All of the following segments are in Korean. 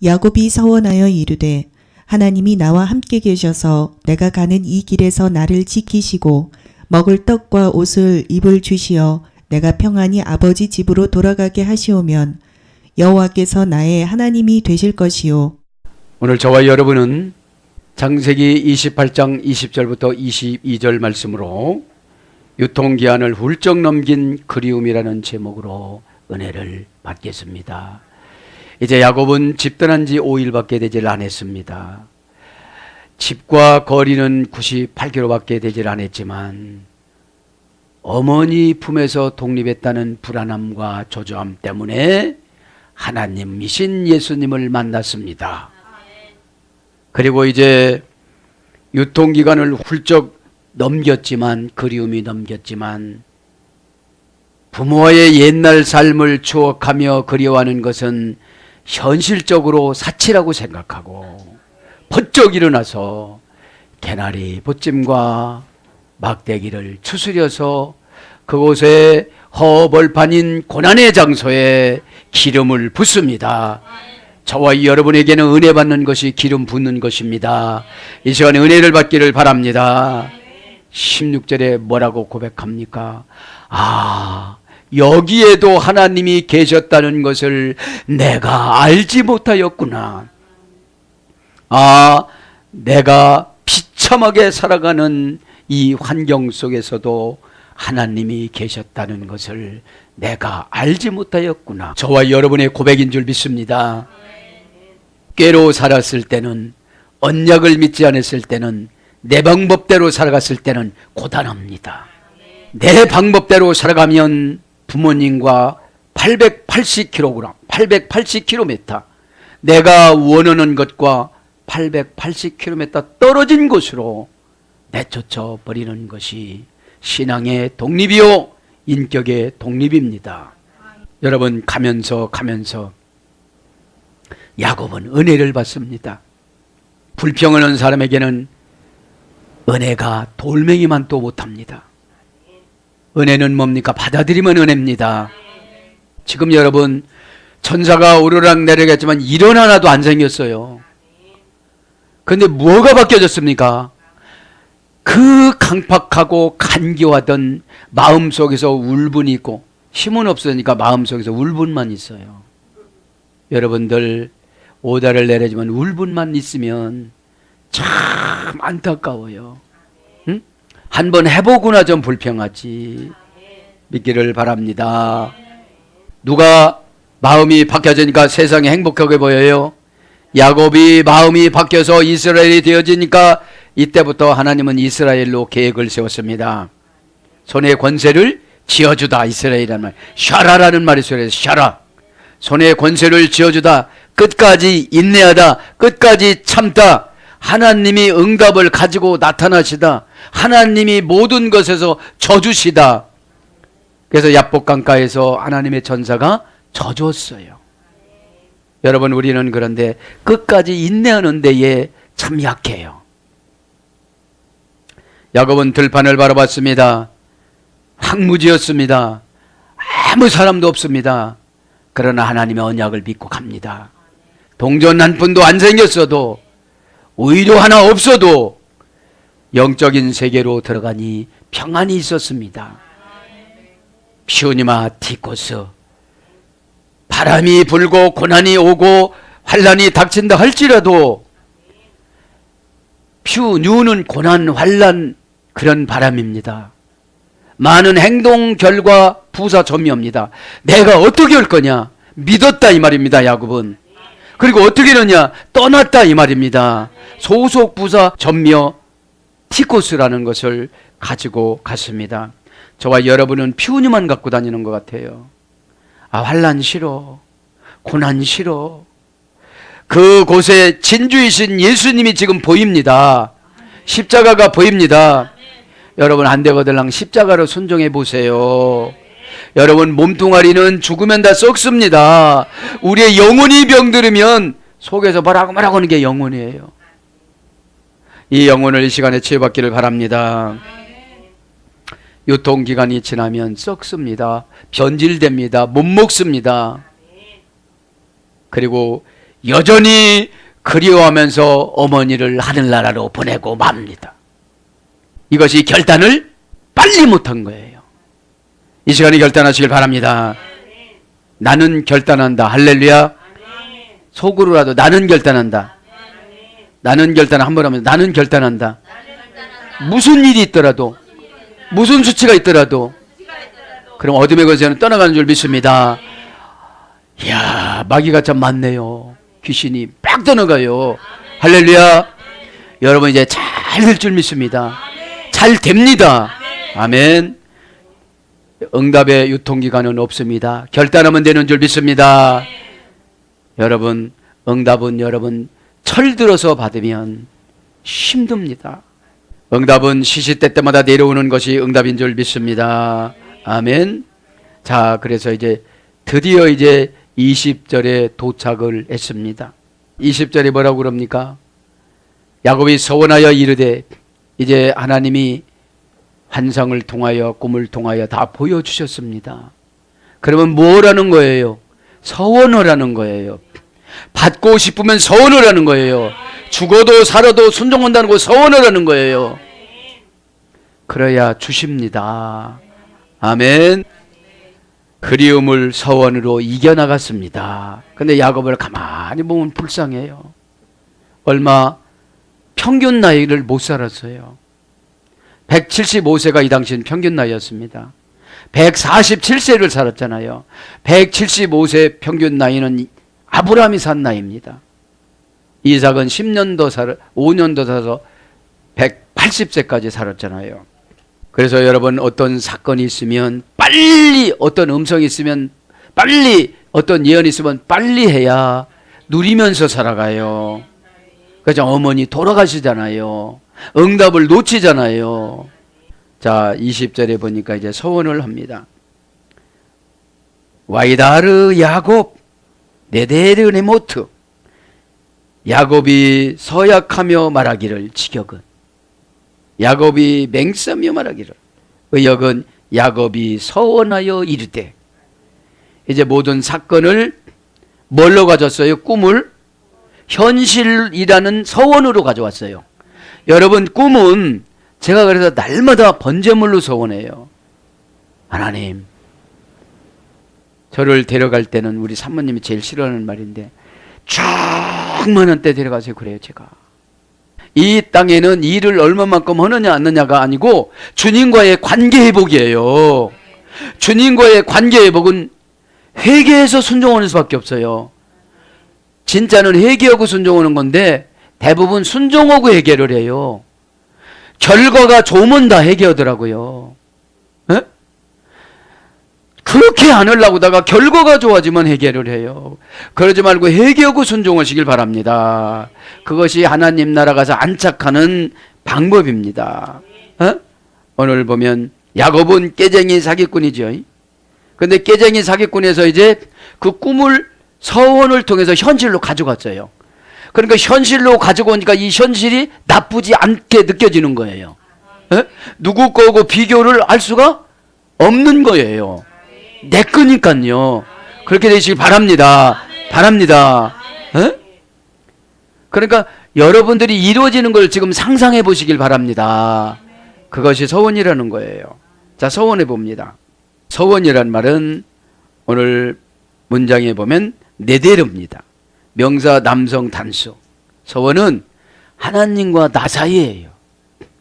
야곱이 서원하여 이르되 하나님이 나와 함께 계셔서 내가 가는 이 길에서 나를 지키시고 먹을 떡과 옷을 입을 주시어 내가 평안히 아버지 집으로 돌아가게 하시오면 여호와께서 나의 하나님이 되실 것이요. 오늘 저와 여러분은 창세기 28장 20절부터 22절 말씀으로 유통기한을 훌쩍 넘긴 그리움이라는 제목으로 은혜를 받겠습니다. 이제 야곱은 집 떠난 지 5일밖에 되질 않았습니다. 집과 거리는 98km밖에 되질 않았지만 어머니 품에서 독립했다는 불안함과 조조함 때문에 하나님이신 예수님을 만났습니다. 그리고 이제 유통기간을 훌쩍 넘겼지만, 그리움이 넘겼지만, 부모와의 옛날 삶을 추억하며 그리워하는 것은 현실적으로 사치라고 생각하고 번쩍 일어나서 개나리 보찜과 막대기를 추스려서 그곳에 허벌판인 고난의 장소에 기름을 붓습니다. 저와 여러분에게는 은혜 받는 것이 기름 붓는 것입니다. 이 시간에 은혜를 받기를 바랍니다. 16절에 뭐라고 고백합니까? 여기에도 하나님이 계셨다는 것을 내가 알지 못하였구나. 내가 비참하게 살아가는 이 환경 속에서도 하나님이 계셨다는 것을 내가 알지 못하였구나. 저와 여러분의 고백인 줄 믿습니다. 꾀로 살았을 때는, 언약을 믿지 않았을 때는, 내 방법대로 살아갔을 때는 고단합니다. 내 방법대로 살아가면 부모님과 880kg, 880km, 내가 원하는 것과 880km 떨어진 곳으로 내쫓아 버리는 것이 신앙의 독립이요 인격의 독립입니다. 여러분, 가면서 야곱은 은혜를 받습니다. 불평하는 사람에게는 은혜가 돌멩이만도 못합니다. 은혜는 뭡니까? 받아들이면 은혜입니다. 지금 여러분, 천사가 오르락 내리겠지만 일은 하나도 안 생겼어요. 그런데 뭐가 바뀌어졌습니까? 그 강팍하고 간교하던 마음속에서 울분이 있고, 힘은 없으니까 마음속에서 울분만 있어요. 여러분들, 오다를 내리지만 울분만 있으면 참 안타까워요. 응? 한번 해보구나 좀 불평하지. 믿기를 바랍니다. 누가 마음이 바뀌어지니까 세상이 행복하게 보여요? 야곱이 마음이 바뀌어서 이스라엘이 되어지니까 이때부터 하나님은 이스라엘로 계획을 세웠습니다. 손의 권세를 쥐어주다. 이스라엘이라는 말, 샤라라는 말이 있어요. 샤라. 손의 권세를 쥐어주다. 끝까지 인내하다. 끝까지 참다. 하나님이 응답을 가지고 나타나시다. 하나님이 모든 것에서 져주시다. 그래서 야복강가에서 하나님의 전사가 져줬어요. 여러분, 우리는 그런데 끝까지 인내하는 데에 참 약해요. 야곱은 들판을 바라봤습니다. 황무지였습니다. 아무 사람도 없습니다. 그러나 하나님의 언약을 믿고 갑니다. 동전 한 푼도 안 생겼어도, 의료 하나 없어도 영적인 세계로 들어가니 평안이 있었습니다. 퓨니마 티코스, 바람이 불고 고난이 오고 환란이 닥친다 할지라도, 퓨뉴는 고난, 환란, 그런 바람입니다. 많은 행동 결과 부사 전미입니다. 내가 어떻게 할 거냐? 믿었다 이 말입니다. 야곱은. 그리고 어떻게 하느냐? 떠났다 이 말입니다. 소속 부사 전미어 티코스라는 것을 가지고 갔습니다. 저와 여러분은 퓨니만 갖고 다니는 것 같아요. 환란 싫어, 고난 싫어. 그곳에 진주이신 예수님이 지금 보입니다. 십자가가 보입니다. 여러분, 안 되거들랑 십자가로 순종해 보세요. 여러분, 몸뚱아리는 죽으면 다 썩습니다. 우리의 영혼이 병들으면 속에서 뭐라고 하는 게 영혼이에요. 이 영혼을 이 시간에 치유받기를 바랍니다. 유통기간이 지나면 썩습니다. 변질됩니다. 못 먹습니다. 그리고 여전히 그리워하면서 어머니를 하늘나라로 보내고 맙니다. 이것이 결단을 빨리 못한 거예요. 이 시간에 결단하시길 바랍니다. 나는 결단한다. 할렐루야. 속으로라도 나는 결단한다. 나는 결단 한번 하면 나는 결단한다. 무슨 일이 있더라도 무슨 수치가 있더라도 그럼 어둠의 권세는 떠나가는 줄 믿습니다. 이야, 마귀가 참 많네요. 귀신이 빡 떠나가요. 할렐루야. 여러분 이제 잘 될 줄 믿습니다. 잘 됩니다. 아멘. 응답의 유통기간은 없습니다. 결단하면 되는 줄 믿습니다. 여러분, 응답은 여러분 철들어서 받으면 힘듭니다. 응답은 시시때 때마다 내려오는 것이 응답인 줄 믿습니다. 아멘. 자, 그래서 이제 드디어 이제 20절에 도착을 했습니다. 20절에 뭐라고 그럽니까? 야곱이 서원하여 이르되, 이제 하나님이 환상을 통하여 꿈을 통하여 다 보여주셨습니다. 그러면 뭐라는 거예요? 서원하라는 거예요. 받고 싶으면 서원하라는 거예요. 죽어도 살아도 순종한다는 거 서원하라는 거예요. 그래야 주십니다. 아멘. 그리움을 서원으로 이겨나갔습니다. 근데 야곱을 가만히 보면 불쌍해요. 얼마 평균 나이를 못 살았어요. 175세가 이 당시는 평균 나이였습니다. 147세를 살았잖아요. 175세 평균 나이는 아브라함이 산 나이입니다. 이삭은 10년 더 5년 더 살아서 180세까지 살았잖아요. 그래서 여러분 어떤 사건이 있으면 빨리, 어떤 음성이 있으면 빨리, 어떤 예언이 있으면 빨리 해야 누리면서 살아가요. 그래서 어머니 돌아가시잖아요. 응답을 놓치잖아요. 자, 20절에 보니까 이제 서원을 합니다. 와이다르 야곱 네데르네모트. 야곱이 서약하며 말하기를 직역은, 야곱이 맹세하며 말하기를, 의역은 야곱이 서원하여 이르되. 이제 모든 사건을 뭘로 가졌어요? 꿈을 현실이라는 서원으로 가져왔어요. 여러분, 꿈은 제가 그래서 날마다 번제물로 서원해요. 하나님, 저를 데려갈 때는 우리 사모님이 제일 싫어하는 말인데 충만한 때 데려가세요. 그래요. 제가 이 땅에는 일을 얼마만큼 하느냐 안 하느냐가 아니고 주님과의 관계 회복이에요. 주님과의 관계 회복은 회개해서 순종하는 수밖에 없어요. 진짜는 회개하고 순종하는 건데 대부분 순종하고 회개를 해요. 결과가 좋으면 다 회개하더라고요. 에? 그렇게 안 하려고 다가 결과가 좋아지면 회개를 해요. 그러지 말고 회개하고 순종하시길 바랍니다. 그것이 하나님 나라 가서 안착하는 방법입니다. 에? 오늘 보면 야곱은 깨쟁이 사기꾼이죠. 근데 깨쟁이 사기꾼에서 이제 그 꿈을 서원을 통해서 현실로 가져갔어요. 그러니까 현실로 가지고 오니까 이 현실이 나쁘지 않게 느껴지는 거예요. 에? 누구 거고 비교를 할 수가 없는 거예요. 내 거니까요. 그렇게 되시길 바랍니다. 바랍니다. 에? 그러니까 여러분들이 이루어지는 걸 지금 상상해 보시길 바랍니다. 그것이 서원이라는 거예요. 자, 서원해 봅니다. 서원이란 말은 오늘 문장에 보면 네데르입니다. 명사 남성 단수. 서원은 하나님과 나 사이예요.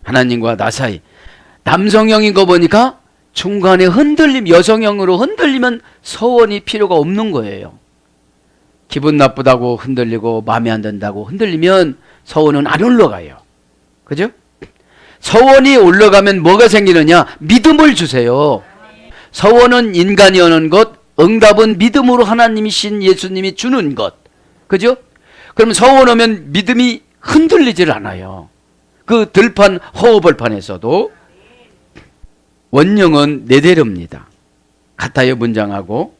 하나님과 나 사이. 남성형인 거 보니까 중간에 흔들림, 여성형으로 흔들리면 서원이 필요가 없는 거예요. 기분 나쁘다고 흔들리고 마음에 안 든다고 흔들리면 서원은 안 올라가요. 그죠? 서원이 올라가면 뭐가 생기느냐? 믿음을 주세요. 서원은 인간이 하는 것, 응답은 믿음으로 하나님이신 예수님이 주는 것. 그죠? 그럼 서원하면 믿음이 흔들리질 않아요. 그 들판 허허벌판에서도. 원형은 네데르입니다. 같아요. 문장하고.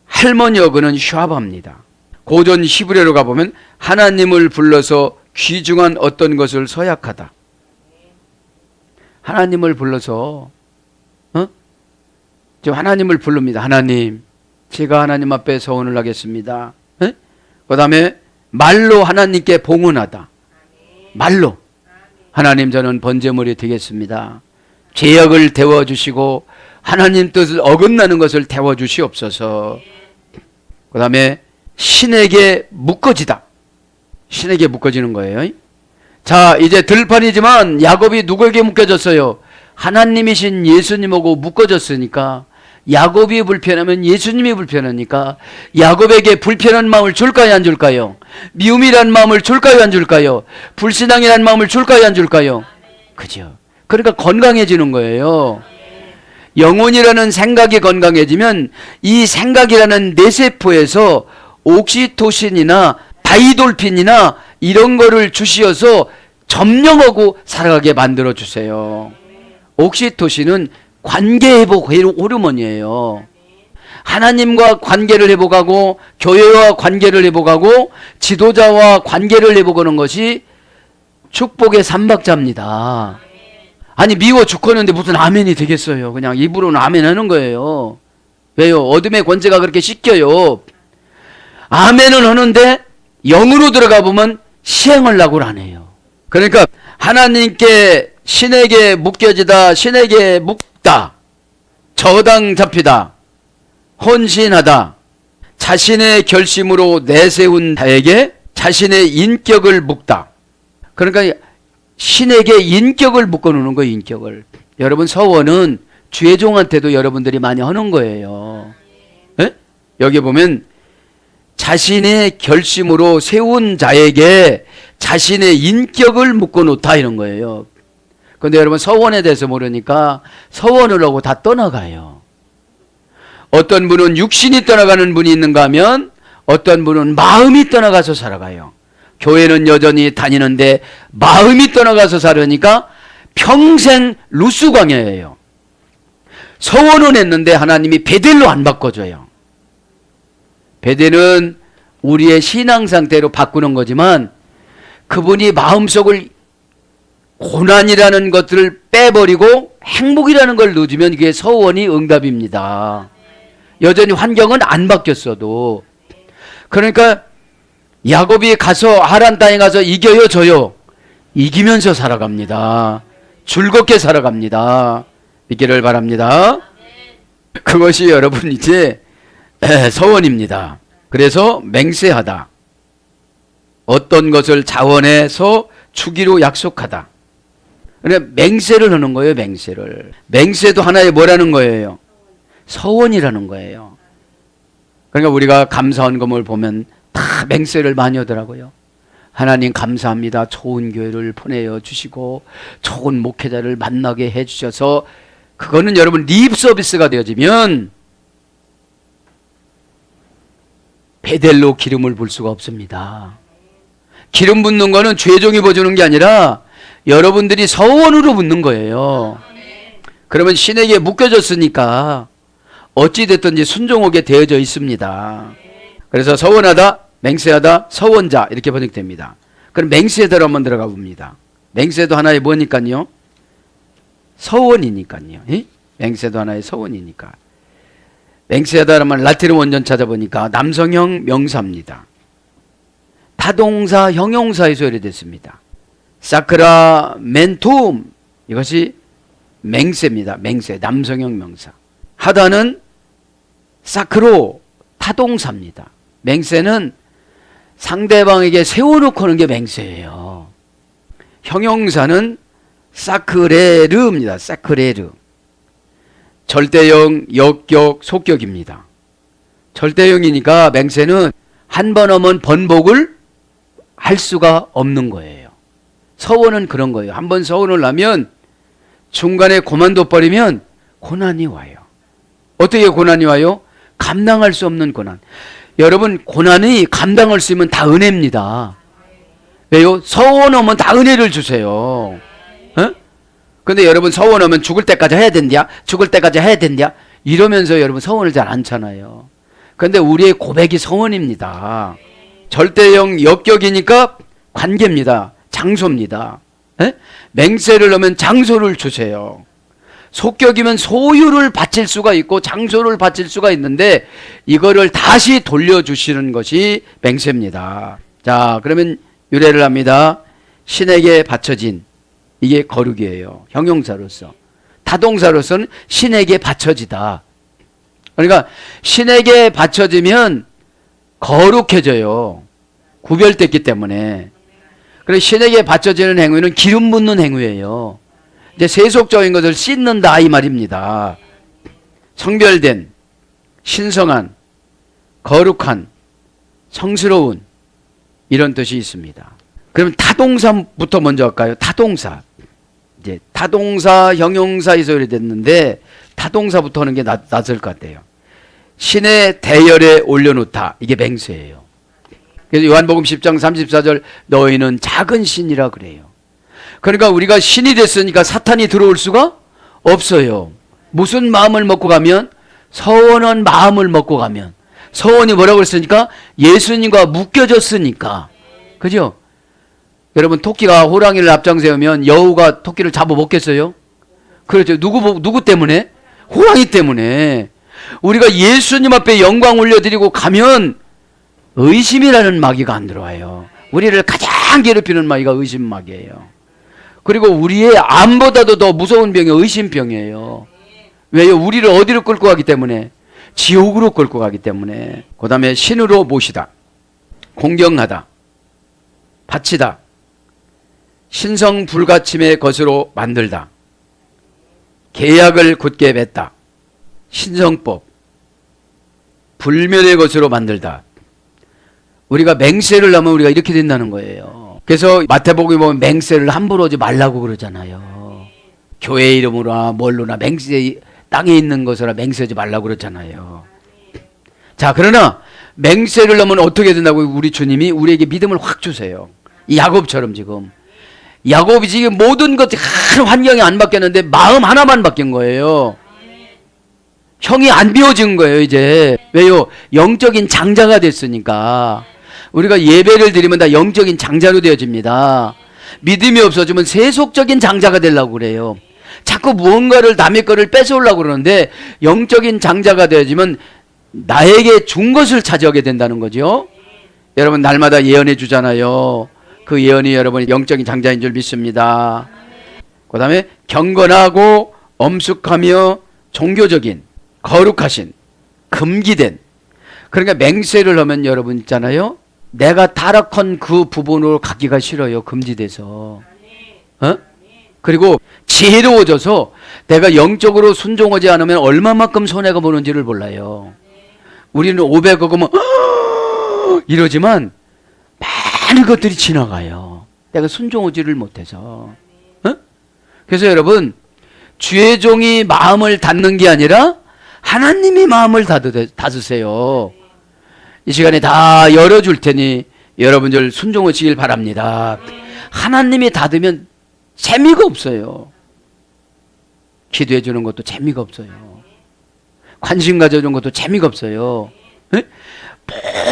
할머니어그는 샤바입니다. 고전 히브리어로 가보면 하나님을 불러서 귀중한 어떤 것을 서약하다. 하나님을 불러서 지금 하나님을 부릅니다. 하나님, 제가 하나님 앞에 서원을 하겠습니다. 에? 그 다음에 말로 하나님께 봉헌하다. 말로 하나님 저는 번제물이 되겠습니다. 죄악을 데워주시고 하나님 뜻을 어긋나는 것을 데워주시옵소서. 그 다음에 신에게 묶어지다. 신에게 묶어지는 거예요. 자, 이제 들판이지만 야곱이 누구에게 묶여졌어요? 하나님이신 예수님하고 묶어졌으니까 야곱이 불편하면 예수님이 불편하니까 야곱에게 불편한 마음을 줄까요 안 줄까요? 미움이란 마음을 줄까요 안 줄까요? 불신앙이란 마음을 줄까요 안 줄까요? 그죠? 그러니까 건강해지는 거예요. 영혼이라는 생각이 건강해지면 이 생각이라는 뇌세포에서 옥시토신이나 다이돌핀이나 이런 거를 주시어서 점령하고 살아가게 만들어 주세요. 옥시토신은 관계회복 호르몬이에요. 하나님과 관계를 회복하고 교회와 관계를 회복하고 지도자와 관계를 회복하는 것이 축복의 삼박자입니다. 아니 미워 죽겠는데 무슨 아멘이 되겠어요. 그냥 입으로는 아멘 하는 거예요. 왜요? 어둠의 권세가 그렇게 씻겨요. 아멘은 하는데 영으로 들어가 보면 시행하려고 안 해요. 그러니까 하나님께 신에게 묶여지다, 신에게 묶다, 저당 잡히다, 헌신하다, 자신의 결심으로 내세운 자에게 자신의 인격을 묶다. 그러니까 신에게 인격을 묶어놓는 거예요. 인격을. 여러분 서원은 죄종한테도 여러분들이 많이 하는 거예요. 네? 여기 보면 자신의 결심으로 세운 자에게 자신의 인격을 묶어놓다 이런 거예요. 그런데 여러분 서원에 대해서 모르니까 서원을 하고 다 떠나가요. 어떤 분은 육신이 떠나가는 분이 있는가 하면 어떤 분은 마음이 떠나가서 살아가요. 교회는 여전히 다니는데 마음이 떠나가서 살으니까 평생 루스광야예요. 서원은 했는데 하나님이 베델로 안 바꿔줘요. 베델은 우리의 신앙 상태로 바꾸는 거지만 그분이 마음속을 고난이라는 것들을 빼버리고 행복이라는 걸 넣어주면 이게 서원이 응답입니다. 여전히 환경은 안 바뀌었어도. 그러니까 야곱이 가서 하란 땅에 가서 이겨요 져요? 이기면서 살아갑니다. 즐겁게 살아갑니다. 믿기를 바랍니다. 그것이 여러분 이제 서원입니다. 그래서 맹세하다. 어떤 것을 자원해서 주기로 약속하다. 그러니까 맹세를 하는 거예요. 맹세를. 맹세도 하나의 뭐라는 거예요? 서원이라는 거예요. 그러니까 우리가 감사헌금을 보면 다 맹세를 많이 하더라고요. 하나님 감사합니다. 좋은 교회를 보내어 주시고 좋은 목회자를 만나게 해주셔서. 그거는 여러분 립 서비스가 되어지면 베델로 기름을 볼 수가 없습니다. 기름 붓는 거는 죄종이 부어주는 게 아니라 여러분들이 서원으로 붓는 거예요. 그러면 신에게 묶여졌으니까 어찌됐든지 순종하게 되어져 있습니다. 그래서 서원하다, 맹세하다, 서원자 이렇게 번역됩니다. 그럼 맹세대로 한번 들어가 봅니다. 맹세도 하나의 뭐니까요? 서원이니까요. 예? 맹세도 하나의 서원이니까. 맹세하다라는 라틴 원전 찾아보니까 남성형 명사입니다. 타동사 형용사에서 유래됐습니다. 사크라멘툼 이것이 맹세입니다. 맹세 남성형 명사. 하다는 사크로 타동사입니다. 맹세는 상대방에게 세워놓고 하는 게 맹세예요. 형용사는 사크레르입니다. 사크레르. 절대형, 역격, 속격입니다. 절대형이니까 맹세는 한 번 하면 번복을 할 수가 없는 거예요. 서원은 그런 거예요. 한 번 서원을 하면 중간에 고만둬 버리면 고난이 와요. 어떻게 고난이 와요? 감당할 수 없는 고난. 여러분 고난이 감당할 수 있으면 다 은혜입니다. 왜요? 서원하면 다 은혜를 주세요. 근데 여러분 서원하면 죽을 때까지 해야 된대야? 죽을 때까지 해야 된대야? 이러면서 여러분 서원을 잘 안 차나요. 근데 우리의 고백이 서원입니다. 절대형 역격이니까 관계입니다. 장소입니다. 맹세를 하면 장소를 주세요. 속격이면 소유를 바칠 수가 있고 장소를 바칠 수가 있는데 이거를 다시 돌려주시는 것이 맹세입니다. 자, 그러면 유래를 합니다. 신에게 바쳐진, 이게 거룩이에요. 형용사로서. 타동사로서는 신에게 바쳐지다. 그러니까 신에게 바쳐지면 거룩해져요. 구별됐기 때문에. 그래서 신에게 바쳐지는 행위는 기름 붓는 행위예요. 이제 세속적인 것을 씻는다 이 말입니다. 성별된, 신성한, 거룩한, 성스러운 이런 뜻이 있습니다. 그럼 타동사부터 먼저 할까요? 타동사. 이제 타동사, 형용사 이소리 됐는데 타동사부터 하는 게 낫을 것 같아요. 신의 대열에 올려놓다. 이게 맹세예요. 그래서 요한복음 10장 34절 너희는 작은 신이라 그래요. 그러니까 우리가 신이 됐으니까 사탄이 들어올 수가 없어요. 무슨 마음을 먹고 가면? 서원한 마음을 먹고 가면. 서원이 뭐라고 했으니까? 예수님과 묶여졌으니까. 그죠? 여러분 토끼가 호랑이를 앞장세우면 여우가 토끼를 잡아먹겠어요? 그렇죠. 누구 때문에? 호랑이 때문에. 우리가 예수님 앞에 영광 올려드리고 가면 의심이라는 마귀가 안 들어와요. 우리를 가장 괴롭히는 마귀가 의심마귀예요. 그리고 우리의 암보다도 더 무서운 병이 의심병이에요. 왜요? 우리를 어디로 끌고 가기 때문에? 지옥으로 끌고 가기 때문에. 그 다음에 신으로 모시다, 공경하다, 바치다, 신성 불가침의 것으로 만들다, 계약을 굳게 맺다, 신성법, 불멸의 것으로 만들다. 우리가 맹세를 하면 우리가 이렇게 된다는 거예요. 그래서 마태복음에 보면 맹세를 함부로 하지 말라고 그러잖아요. 교회 이름으로나 뭘로나 맹세, 땅에 있는 것으로 맹세하지 말라고 그러잖아요. 자, 그러나 맹세를 하면 어떻게 된다고 우리 주님이 우리에게 믿음을 확 주세요. 이 야곱처럼 지금. 야곱이 지금 모든 것이 큰 환경이 안 바뀌었는데 마음 하나만 바뀐 거예요. 형이 안 비워진 거예요, 이제. 왜요? 영적인 장자가 됐으니까. 우리가 예배를 드리면 다 영적인 장자로 되어집니다. 믿음이 없어지면 세속적인 장자가 되려고 그래요. 자꾸 무언가를 남의 거를 뺏어오려고 그러는데 영적인 장자가 되어지면 나에게 준 것을 차지하게 된다는 거죠. 여러분 날마다 예언해 주잖아요. 그 예언이 여러분의 영적인 장자인 줄 믿습니다. 그 다음에 경건하고 엄숙하며 종교적인, 거룩하신, 금기된. 그러니까 맹세를 하면 여러분 있잖아요. 내가 타락한 그 부분으로 가기가 싫어요. 금지돼서. 그리고 지혜로워져서 내가 영적으로 순종하지 않으면 얼마만큼 손해가 보는지를 몰라요. 우리는 500억 하면 이러지만 많은 것들이 지나가요. 내가 순종하지를 못해서. 그래서 여러분 주의 종이 마음을 닫는 게 아니라 하나님이 마음을 닫으세요. 이 시간에 다 열어줄 테니 여러분들 순종하시길 바랍니다. 하나님이 닫으면 재미가 없어요. 기도해 주는 것도 재미가 없어요. 관심 가져주는 것도 재미가 없어요. 네?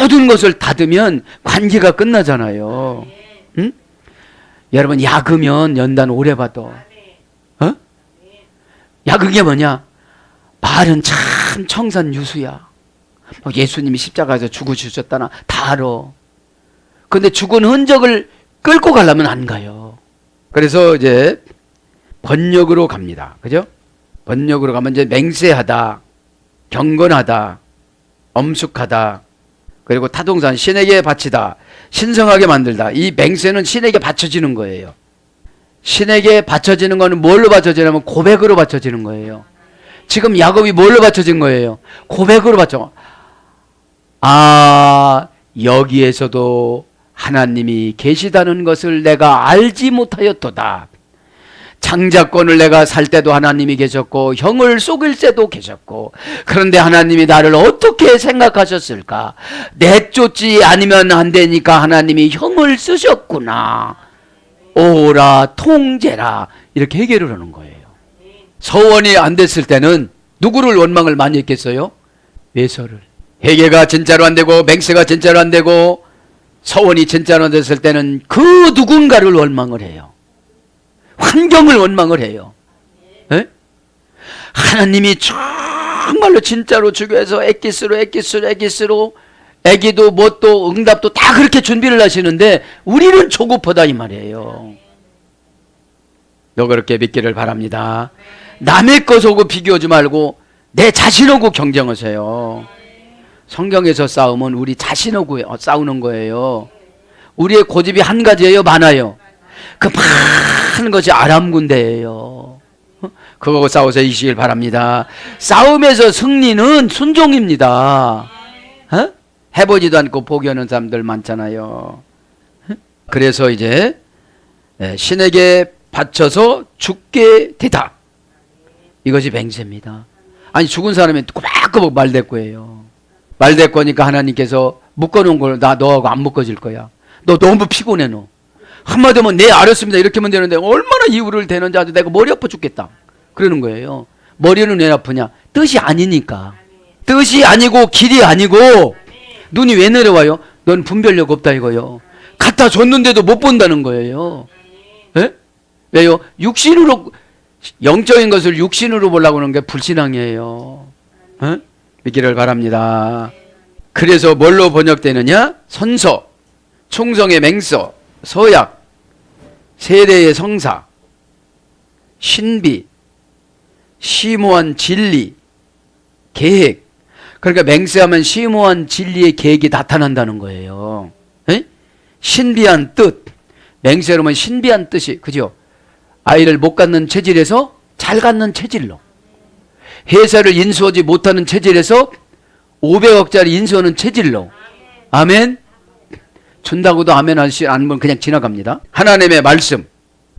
모든 것을 닫으면 관계가 끝나잖아요. 응? 여러분 야그면 연단 오래 봐도 야그게 뭐냐? 말은 참 청산유수야. 예수님이 십자가에서 죽으셨다나 다 알아. 근데 죽은 흔적을 끌고 가려면 안 가요. 그래서 이제 번역으로 갑니다. 그죠? 번역으로 가면 이제 맹세하다, 경건하다, 엄숙하다, 그리고 타동사는 신에게 바치다, 신성하게 만들다. 이 맹세는 신에게 바쳐지는 거예요. 신에게 바쳐지는 거는 뭘로 바쳐지냐면 고백으로 바쳐지는 거예요. 지금 야곱이 뭘로 바쳐진 거예요? 고백으로 바쳐. 아, 여기에서도 하나님이 계시다는 것을 내가 알지 못하였도다. 장자권을 내가 살 때도 하나님이 계셨고 형을 속일 때도 계셨고, 그런데 하나님이 나를 어떻게 생각하셨을까? 내쫓지 아니면 안 되니까 하나님이 형을 쓰셨구나. 오라 통제라, 이렇게 해결을 하는 거예요. 서원이 안 됐을 때는 누구를 원망을 많이 했겠어요? 외서를. 회개가 진짜로 안 되고 맹세가 진짜로 안 되고 서원이 진짜로 안 됐을 때는 그 누군가를 원망을 해요. 환경을 원망을 해요. 에? 하나님이 정말로 진짜로 주교해서 엑기스로 애기도 뭣도 응답도 다 그렇게 준비를 하시는데 우리는 조급하다 이 말이에요. 너 그렇게 믿기를 바랍니다. 남의 것하고 비교하지 말고 내 자신하고 경쟁하세요. 성경에서 싸움은 우리 자신하고 싸우는 거예요. 우리의 고집이 한 가지예요, 많아요? 그 많은 것이 아람군대예요. 그거 싸워서 이기시길 바랍니다. 싸움에서 승리는 순종입니다. 해보지도 않고 포기하는 사람들 많잖아요. 그래서 이제 신에게 바쳐서 죽게 되다. 이것이 맹세입니다. 아니 죽은 사람이 꼬박꼬박 말대꾸예요. 말대꾸니까 하나님께서 묶어놓은 걸 너하고 안 묶어질 거야. 너 너무 피곤해 너. 한마디 하면 네 알았습니다 이렇게 하면 되는데 얼마나 이유를 대는지 아주 내가 머리 아파 죽겠다 그러는 거예요. 머리는 왜 아프냐? 뜻이 아니니까. 뜻이 아니고 길이 아니고 눈이 왜 내려와요? 넌 분별력 없다 이거요. 갖다 줬는데도 못 본다는 거예요. 에? 왜요? 육신으로 영적인 것을 육신으로 보려고 하는 게 불신앙이에요. 에? 믿기를 바랍니다. 그래서 뭘로 번역되느냐? 선서, 충성의 맹서, 서약, 세례의 성사, 신비, 심오한 진리, 계획. 그러니까 맹세하면 심오한 진리의 계획이 나타난다는 거예요. 에? 신비한 뜻. 맹세로 하면 신비한 뜻이, 그죠? 아이를 못 갖는 체질에서 잘 갖는 체질로, 회사를 인수하지 못하는 체질에서 500억짜리 인수하는 체질로. 아멘. 준다고도 아멘 하시 않으면 그냥 지나갑니다. 하나님의 말씀.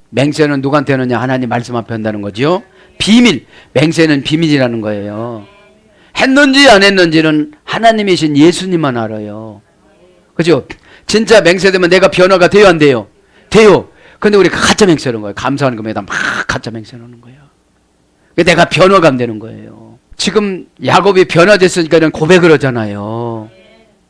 맹세는 누구한테 하느냐? 하나님 말씀 앞에 한다는 거죠. 비밀. 맹세는 비밀이라는 거예요. 했는지 안 했는지는 하나님이신 예수님만 알아요. 그죠? 진짜 맹세되면 내가 변화가 돼요, 안 돼요? 돼요. 근데 우리 가짜 맹세하는 거예요. 감사하는 것마다 막 가짜 맹세하는 거예요. 내가 변화가 안 되는 거예요. 지금 야곱이 변화됐으니까 고백을 하잖아요.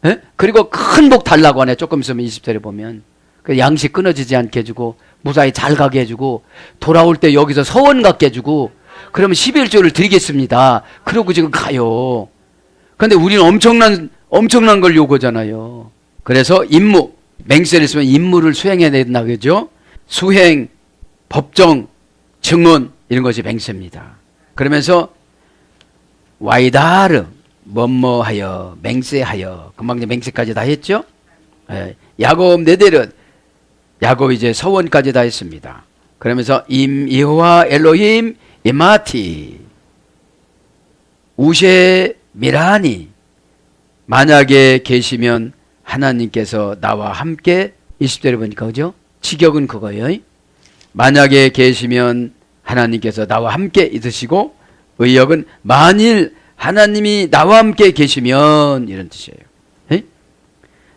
에? 그리고 큰 복 달라고 하네. 조금 있으면 20절에 보면. 그 양식 끊어지지 않게 해주고 무사히 잘 가게 해주고 돌아올 때 여기서 서원 갖게 해주고 그러면 11조를 드리겠습니다. 그러고 지금 가요. 근데 우리는 엄청난 걸 요구하잖아요. 그래서 임무, 맹세를 했으면 임무를 수행해야 된다 그죠? 수행, 법정, 증언 이런 것이 맹세입니다. 그러면서 와이다르 뭐뭐하여 맹세하여 금방 이제 맹세까지 다 했죠. 야곱 네데르 야곱 이제 서원까지 다 했습니다. 그러면서 임 여호와 엘로힘 이마티 우셰 미라니 만약에 계시면 하나님께서 나와 함께 20절에 보니까 그죠? 직역은 그거예요. 만약에 계시면 하나님께서 나와 함께 있으시고 의역은 만일 하나님이 나와 함께 계시면 이런 뜻이에요. 에?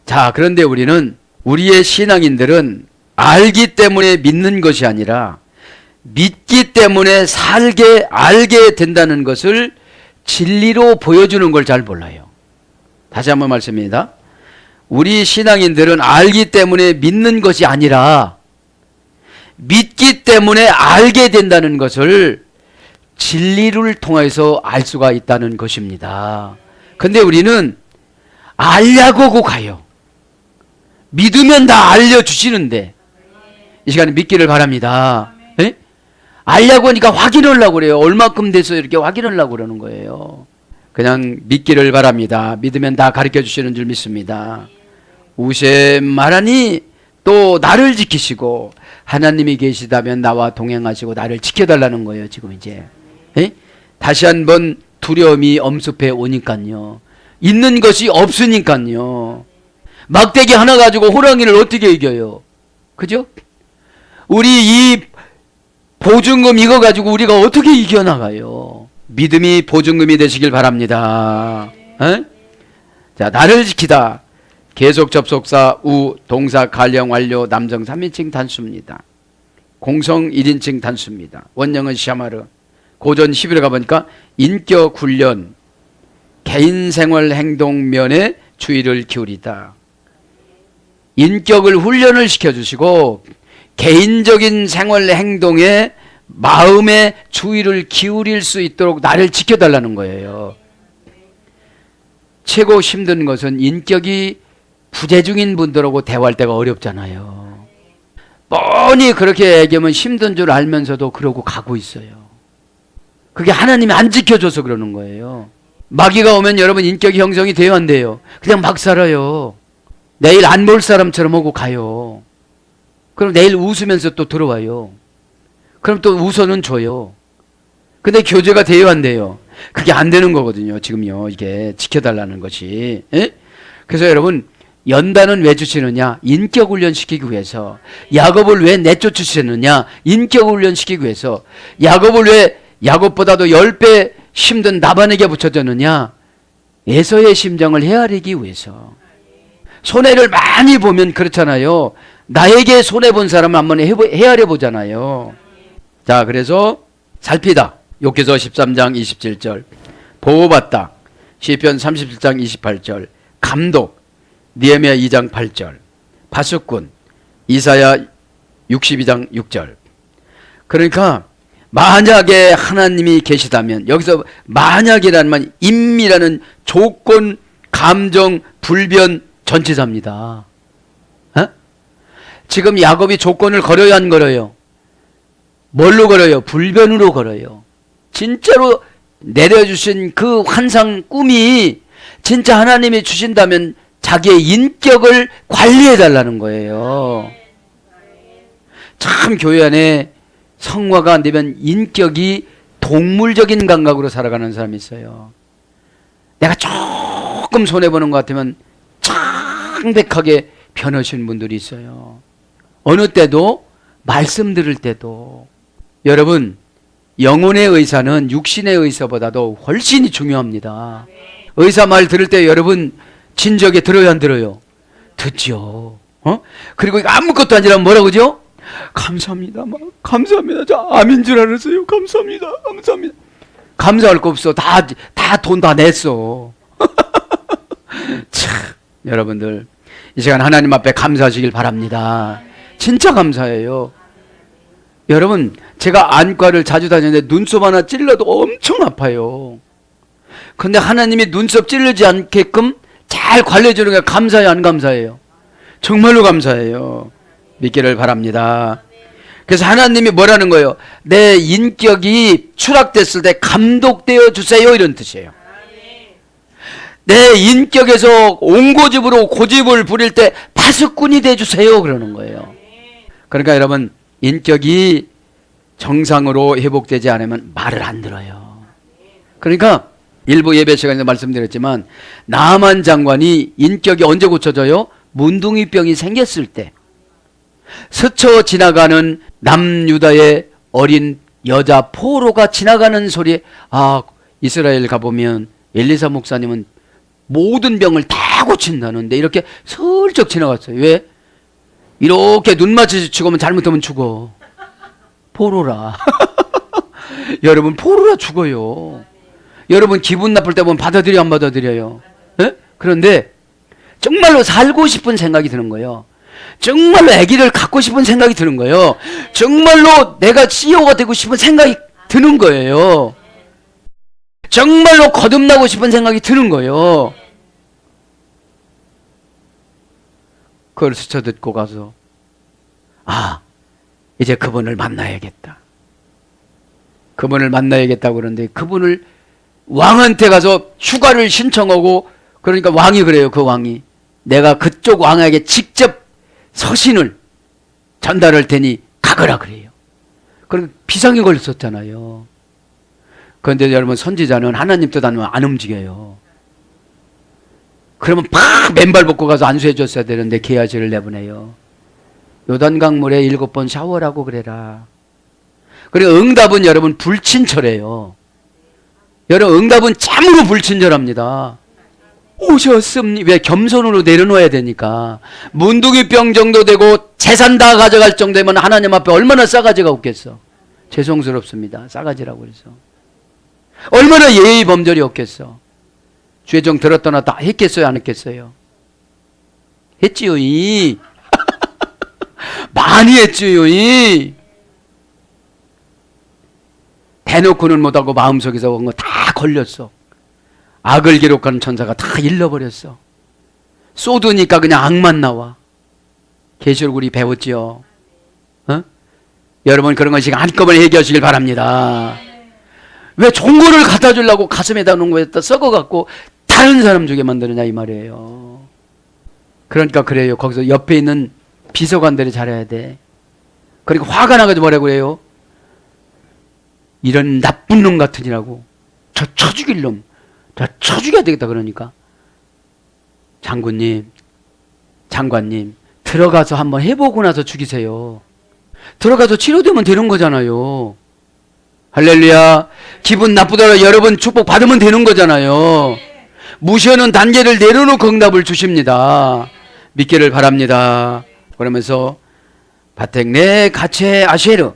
자, 그런데 우리의 신앙인들은 알기 때문에 믿는 것이 아니라 믿기 때문에 알게 된다는 것을 진리로 보여주는 걸 잘 몰라요. 다시 한번 말씀입니다. 우리 신앙인들은 알기 때문에 믿는 것이 아니라 믿기 때문에 알게 된다는 것을 진리를 통해서 알 수가 있다는 것입니다. 근데 우리는 알려고 가요. 믿으면 다 알려주시는데 이 시간에 믿기를 바랍니다. 에? 알려고 하니까 확인하려고 그래요. 얼마큼 돼서 이렇게 확인하려고 그러는 거예요. 그냥 믿기를 바랍니다. 믿으면 다 가르쳐 주시는 줄 믿습니다. 우세 말하니 또 나를 지키시고 하나님이 계시다면 나와 동행하시고 나를 지켜달라는 거예요. 지금 이제 에? 다시 한번 두려움이 엄습해 오니까요. 있는 것이 없으니까요. 막대기 하나 가지고 호랑이를 어떻게 이겨요? 그죠? 우리 이 보증금 이거 가지고 우리가 어떻게 이겨나가요? 믿음이 보증금이 되시길 바랍니다. 에? 자, 나를 지키다. 계속 접속사 우 동사 갈령 완료 남성 3인칭 단수입니다. 공성 1인칭 단수입니다. 원형은 샤마르. 고전 10일에 가보니까 인격 훈련 개인생활 행동면에 주의를 기울이다. 인격을 훈련을 시켜주시고 개인적인 생활 행동에 마음의 주의를 기울일 수 있도록 나를 지켜달라는 거예요. 최고 힘든 것은 인격이 부재중인 분들하고 대화할 때가 어렵잖아요. 뻔히 그렇게 얘기하면 힘든 줄 알면서도 그러고 가고 있어요. 그게 하나님이 안 지켜줘서 그러는 거예요. 마귀가 오면 여러분 인격이 형성이 돼요, 안 돼요? 그냥 막 살아요. 내일 안 볼 사람처럼 오고 가요. 그럼 내일 웃으면서 또 들어와요. 그럼 또 웃어는 줘요. 근데 교제가 돼요, 안 돼요? 그게 안 되는 거거든요. 지금요, 이게 지켜달라는 것이. 에? 그래서 여러분, 연단은 왜 주시느냐? 인격 훈련시키기 위해서. 야곱을 왜 내쫓으시느냐? 인격 훈련시키기 위해서. 야곱을 왜 야곱보다도 10배 힘든 나반에게 붙여졌느냐? 에서의 심정을 헤아리기 위해서. 손해를 많이 보면 그렇잖아요. 나에게 손해본 사람을 한번 헤아려 보잖아요. 자, 그래서 살피다. 욥기서 13장 27절. 보호받다. 시편 37장 28절. 감독. 느헤미야 2장 8절. 파수꾼. 이사야 62장 6절. 그러니까 만약에 하나님이 계시다면, 여기서 만약이라는 말, 임이라는 조건, 감정, 불변 전치사입니다. 어? 지금 야곱이 조건을 걸어요, 안 걸어요? 뭘로 걸어요? 불변으로 걸어요. 진짜로 내려주신 그 환상 꿈이 진짜 하나님이 주신다면 자기의 인격을 관리해달라는 거예요. 참 교회 안에 성화가 안 되면 인격이 동물적인 감각으로 살아가는 사람이 있어요. 내가 조금 손해보는 것 같으면 창백하게 변하신 분들이 있어요. 어느 때도, 말씀 들을 때도. 여러분, 영혼의 의사는 육신의 의사보다도 훨씬 중요합니다. 의사 말 들을 때 여러분 진지하게 들어요, 안 들어요? 듣죠. 그리고 아무것도 아니라 뭐라고 그러죠? 감사합니다. 막 감사합니다. 저 암인 줄 알았어요. 감사합니다. 감사합니다. 감사할 거 없어. 다 돈 다 냈어. 참, 여러분들 이 시간 하나님 앞에 감사하시길 바랍니다. 진짜 감사해요. 여러분, 제가 안과를 자주 다니는데 눈썹 하나 찔러도 엄청 아파요. 근데 하나님이 눈썹 찔르지 않게끔 잘 관리해 주는 게 감사해요, 안 감사해요? 정말로 감사해요. 믿기를 바랍니다. 그래서 하나님이 뭐라는 거예요? 내 인격이 추락됐을 때 감독되어 주세요, 이런 뜻이에요. 내 인격에서 옹고집으로 고집을 부릴 때 파수꾼이 돼 주세요, 그러는 거예요. 그러니까 여러분, 인격이 정상으로 회복되지 않으면 말을 안 들어요. 그러니까 일부 예배 시간에서 말씀드렸지만 나만 장관이 인격이 언제 고쳐져요? 문둥이병이 생겼을 때. 스쳐 지나가는 남유다의 어린 여자 포로가 지나가는 소리에, 아, 이스라엘 가보면 엘리사 목사님은 모든 병을 다 고친다는데 이렇게 슬쩍 지나갔어요. 왜? 이렇게 눈 마주치고면 잘못하면 죽어. 포로라. 여러분, 포로라 죽어요. 여러분, 기분 나쁠 때 보면 받아들여, 안 받아들여요? 에? 그런데 정말로 살고 싶은 생각이 드는 거예요. 정말로 아기를 갖고 싶은 생각이 드는 거예요. 정말로 내가 CEO가 되고 싶은 생각이 드는 거예요. 정말로 거듭나고 싶은 생각이 드는 거예요. 그걸 스쳐 듣고 가서, 아, 이제 그분을 만나야겠다. 그분을 만나야겠다고 그러는데, 그분을 왕한테 가서 휴가를 신청하고, 그러니까 왕이 그래요. 그 왕이, 내가 그쪽 왕에게 직접 서신을 전달할 테니 가거라 그래요. 그럼 비상이 걸렸었잖아요. 그런데 여러분, 선지자는 하나님 뜻 아니면 안 움직여요. 그러면 팍 맨발 벗고 가서 안수해 줬어야 되는데 게하지를 내보내요. 요단강물에 7번 샤워라고 그래라. 그리고 응답은 여러분 불친절해요. 여러분, 응답은 참으로 불친절합니다. 오셨습니다. 왜? 겸손으로 내려놓아야 되니까. 문둥이병 정도 되고 재산 다 가져갈 정도면 하나님 앞에 얼마나 싸가지가 없겠어. 죄송스럽습니다. 싸가지라고 그래서. 얼마나 예의 범절이 없겠어. 죄정 들었다 놨다 했겠어요, 안 했겠어요? 했지요. 많이 했지요. 대놓고는 못하고 마음속에서 온 거 다 걸렸어. 악을 기록하는 천사가 다 일러버렸어. 쏟으니까 그냥 악만 나와. 계시록 우리 배웠지요. 어? 여러분 그런 것이 한꺼번에 얘기하시길 바랍니다. 왜 좋은 거를 갖다 주려고 가슴에다 놓은 거에다 썩어갖고 다른 사람 주게 만드느냐 이 말이에요. 그러니까 그래요. 거기서 옆에 있는 비서관들이 잘해야 돼. 그리고 화가 나가지고 뭐라고 그래요? 이런 나쁜 놈 같으니라고. 저 쳐 죽일 놈. 저 쳐 죽여야 되겠다 그러니까. 장군님, 장관님 들어가서 한번 해보고 나서 죽이세요. 들어가서 치료되면 되는 거잖아요. 할렐루야. 기분 나쁘더라도 여러분 축복 받으면 되는 거잖아요. 무시하는 단계를 내려놓고 응답을 주십니다. 믿기를 바랍니다. 그러면서 바택 내 가체 아쉐르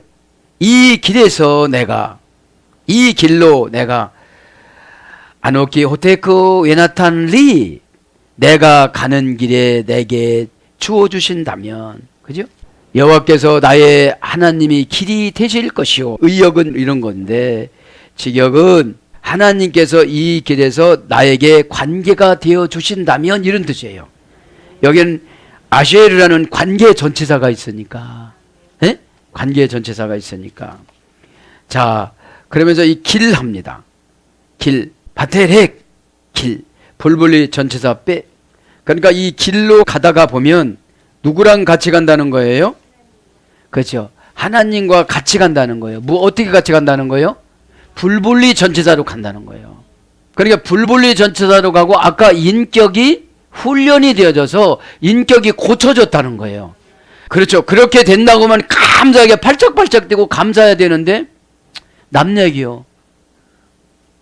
이 길에서 내가 이 길로 내가 아노키 호테크 웨나탄 리 내가 가는 길에 내게 주어주신다면 그죠? 여호와께서 나의 하나님이 길이 되실 것이요 의역은 이런 건데 직역은 하나님께서 이 길에서 나에게 관계가 되어 주신다면 이런 뜻이에요. 여기는 아쉐르라는 관계 전치사가 있으니까 에? 관계 전치사가 있으니까 자 그러면서 이 길 합니다. 길 바테렉 길 불불리 전치사 빼 그러니까 이 길로 가다가 보면 누구랑 같이 간다는 거예요? 그렇죠. 하나님과 같이 간다는 거예요. 뭐 어떻게 같이 간다는 거예요? 불불리 전치사로 간다는 거예요. 그러니까 불불리 전치사로 가고 아까 인격이 훈련이 되어져서 인격이 고쳐졌다는 거예요. 그렇죠. 그렇게 된다고 하면 감사하게 팔짝팔짝 뛰고 감사해야 되는데 남 얘기요.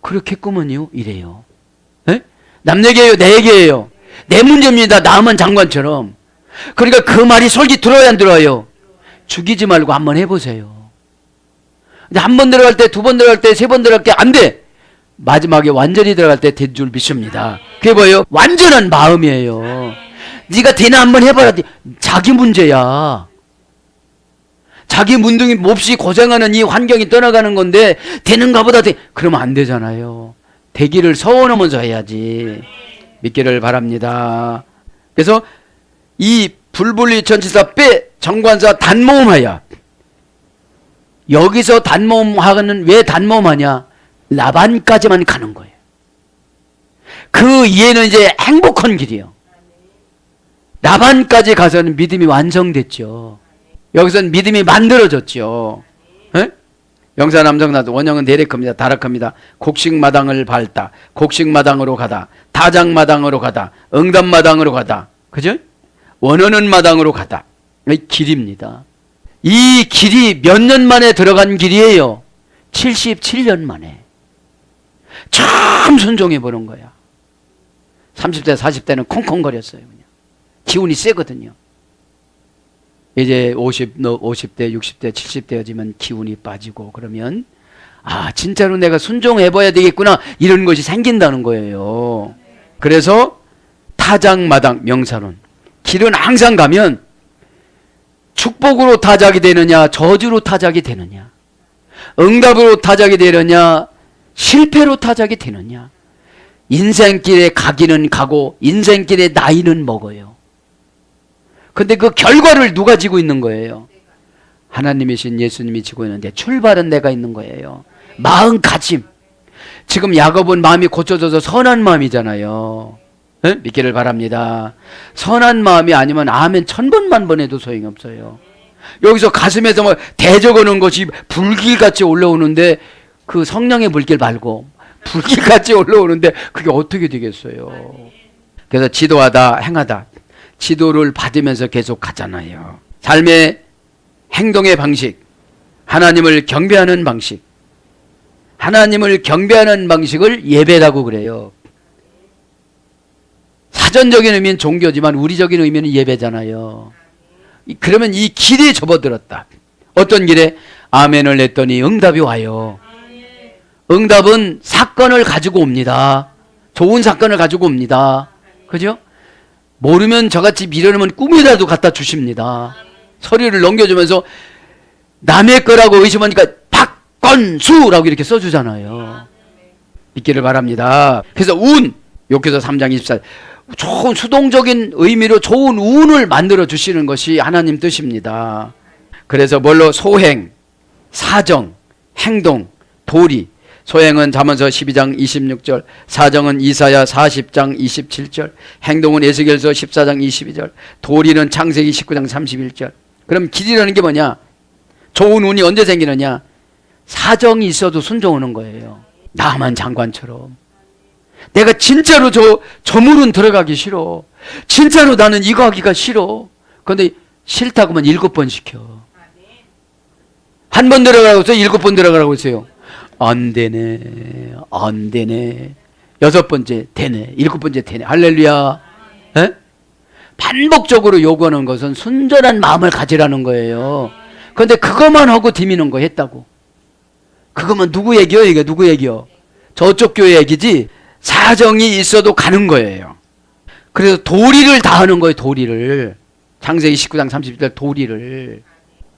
그렇겠구먼요. 이래요. 에? 남 얘기예요. 내 얘기예요. 내 문제입니다. 나만 장관처럼. 그러니까 그 말이 솔깃 들어야 안 들어요? 죽이지 말고 한번 해보세요. 근데 한 번 들어갈 때, 두 번 들어갈 때, 세 번 들어갈 때 안 돼. 마지막에 완전히 들어갈 때 된 줄 믿습니다. 그게 뭐예요? 완전한 마음이에요. 네가 되나 한번 해봐라. 자기 문제야. 자기 문둥이 몹시 고생하는 이 환경이 떠나가는 건데 되는가 보다 돼. 그러면 안 되잖아요. 되기를 서원하면서 해야지. 믿기를 바랍니다. 그래서 이 불불리 전치사 빼 정관사 단모음하여 여기서 단모음하는 왜 단모음하냐? 라반까지만 가는 거예요. 그 이해는 이제 행복한 길이에요. 라반까지 가서는 믿음이 완성됐죠. 여기서는 믿음이 만들어졌죠. 에? 영사 남성나도 원형은 내레크입니다. 다락합니다. 곡식마당을 밟다. 곡식마당으로 가다. 타작마당으로 가다. 응답마당으로 가다. 그죠? 원하는 마당으로 가다. 이 길입니다. 이 길이 몇 년 만에 들어간 길이에요? 77년 만에. 참 순종해 보는 거야. 30대 40대는 콩콩거렸어요. 그냥. 기운이 세거든요. 이제 50대 60대 70대여지면 기운이 빠지고 그러면 아 진짜로 내가 순종해 봐야 되겠구나 이런 것이 생긴다는 거예요. 그래서 타작마당 명사론 길은 항상 가면 축복으로 타작이 되느냐 저주로 타작이 되느냐 응답으로 타작이 되느냐 실패로 타작이 되느냐 인생길에 가기는 가고 인생길에 나이는 먹어요. 근데 그 결과를 누가 지고 있는 거예요? 하나님이신 예수님이 지고 있는데 출발은 내가 있는 거예요. 마음가짐. 지금 야곱은 마음이 고쳐져서 선한 마음이잖아요. 네? 믿기를 바랍니다. 선한 마음이 아니면 아멘 1000번만 번해도 소용이 없어요. 여기서 가슴에서 뭐 대적하는 것이 불길같이 올라오는데 그 성령의 불길 말고 불길같이 올라오는데 그게 어떻게 되겠어요? 그래서 지도하다 행하다 지도를 받으면서 계속 가잖아요. 삶의 행동의 방식, 하나님을 경배하는 방식, 하나님을 경배하는 방식을 예배라고 그래요. 사전적인 의미는 종교지만 우리적인 의미는 예배잖아요. 그러면 이 길에 접어들었다. 어떤 길에? 아멘을 냈더니 응답이 와요. 응답은 사건을 가지고 옵니다. 좋은 사건을 가지고 옵니다. 그죠? 모르면 저같이 미련하면 꿈이라도 갖다 주십니다. 서류를 넘겨주면서 남의 거라고 의심하니까 팍 건수라고 이렇게 써주잖아요. 믿기를 바랍니다. 그래서 운, 욥기서 3장 24절, 좋은 수동적인 의미로 좋은 운을 만들어 주시는 것이 하나님 뜻입니다. 그래서 뭘로? 소행, 사정, 행동, 도리. 소행은 잠언서 12장 26절, 사정은 이사야 40장 27절, 행동은 에스겔서 14장 22절, 도리는 창세기 19장 31절. 그럼 길이라는 게 뭐냐? 좋은 운이 언제 생기느냐? 사정이 있어도 순종하는 거예요. 나만 장관처럼. 내가 진짜로 저 물은 들어가기 싫어. 진짜로 나는 이거 하기가 싫어. 그런데 싫다고만 7번 시켜. 한 번 들어가라고 했어요? 7번 들어가라고 했어요? 안 되네. 안 되네. 6번째 되네. 7번째 되네. 할렐루야. 에? 반복적으로 요구하는 것은 순전한 마음을 가지라는 거예요. 그런데 그것만 하고 디미는 거 했다고. 그것만 누구 얘기요? 이게 누구 얘기요? 저쪽 교회 얘기지. 사정이 있어도 가는 거예요. 그래서 도리를 다하는 거예요. 도리를. 창세기 19장 31절 도리를.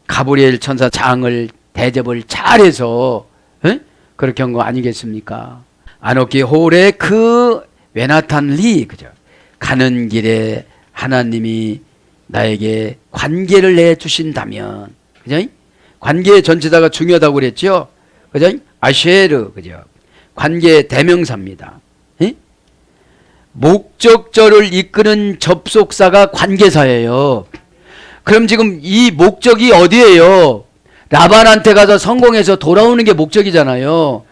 가브리엘 천사 장을 대접을 잘해서 에? 그렇게 한 거 아니겠습니까? 아노키 홀에 그 웨나탄 리, 그죠? 가는 길에 하나님이 나에게 관계를 내 주신다면, 그죠? 관계의 전체다가 중요하다고 그랬죠? 그죠? 아쉐르, 그죠? 관계의 대명사입니다. 에? 목적절을 이끄는 접속사가 관계사예요. 그럼 지금 이 목적이 어디예요? 라반한테 가서 성공해서 돌아오는 게 목적이잖아요.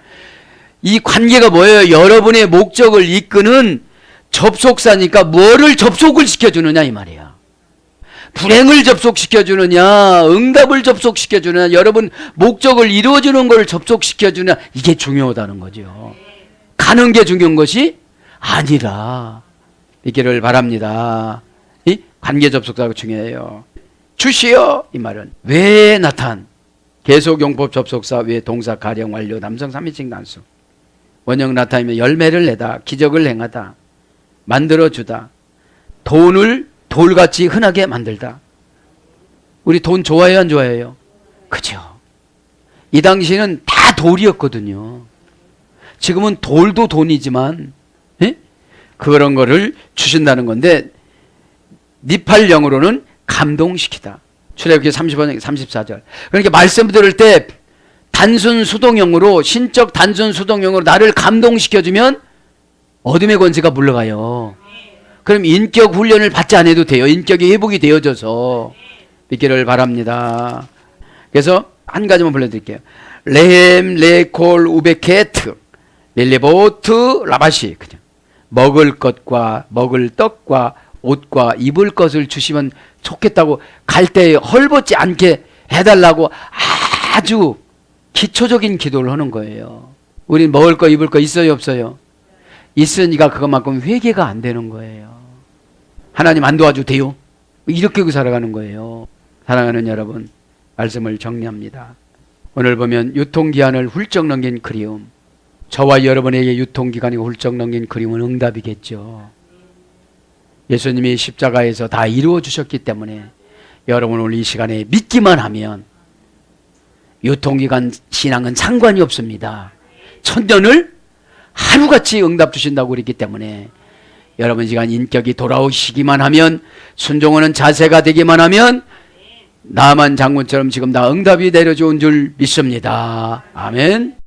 이 관계가 뭐예요? 여러분의 목적을 이끄는 접속사니까 뭐를 접속을 시켜주느냐 이 말이야. 불행을 접속시켜주느냐, 응답을 접속시켜주느냐, 여러분 목적을 이루어주는 걸 접속시켜주느냐, 이게 중요하다는 거죠. 가는 게 중요한 것이 아니라 있기를 바랍니다. 이 관계 접속사가 중요해요. 주시어 이 말은 왜 나탄, 계속용법 접속사 왜 동사 가령 완료 남성 3인칭 단수. 원형 나타내면 열매를 내다, 기적을 행하다, 만들어주다, 돈을 돌같이 흔하게 만들다. 우리 돈 좋아해요 안 좋아해요? 그죠? 이 당시는 다 돌이었거든요. 지금은 돌도 돈이지만 에? 그런 거를 주신다는 건데 니팔령으로는 감동시키다. 출애굽기 35장 34절. 그러니까 말씀 들을 때 단순 수동형으로, 신적 단순 수동형으로 나를 감동시켜주면 어둠의 권세가 물러가요. 그럼 인격 훈련을 받지 않아도 돼요. 인격이 회복이 되어져서. 믿기를 바랍니다. 그래서 한 가지만 불러드릴게요. 레헴, 레콜, 우베케트, 멜레보트, 라바시. 그냥 먹을 것과 먹을 떡과 옷과 입을 것을 주시면 좋겠다고 갈 때 헐벗지 않게 해달라고 아주 기초적인 기도를 하는 거예요. 우린 먹을 거 입을 거 있어요 없어요? 있으니까 그것만큼 회개가 안 되는 거예요. 하나님 안 도와줘도 돼요? 이렇게 살아가는 거예요. 사랑하는 여러분, 말씀을 정리합니다. 오늘 보면 유통기한을 훌쩍 넘긴 그리움. 저와 여러분에게 유통기간이 훌쩍 넘긴 그리움은 응답이겠죠. 예수님이 십자가에서 다 이루어 주셨기 때문에 여러분 오늘 이 시간에 믿기만 하면 유통기간 신앙은 상관이 없습니다. 천년을 하루같이 응답 주신다고 그랬기 때문에 여러분 시간 인격이 돌아오시기만 하면, 순종하는 자세가 되기만 하면 나만 장군처럼 지금 다 응답이 내려준 줄 믿습니다. 아멘.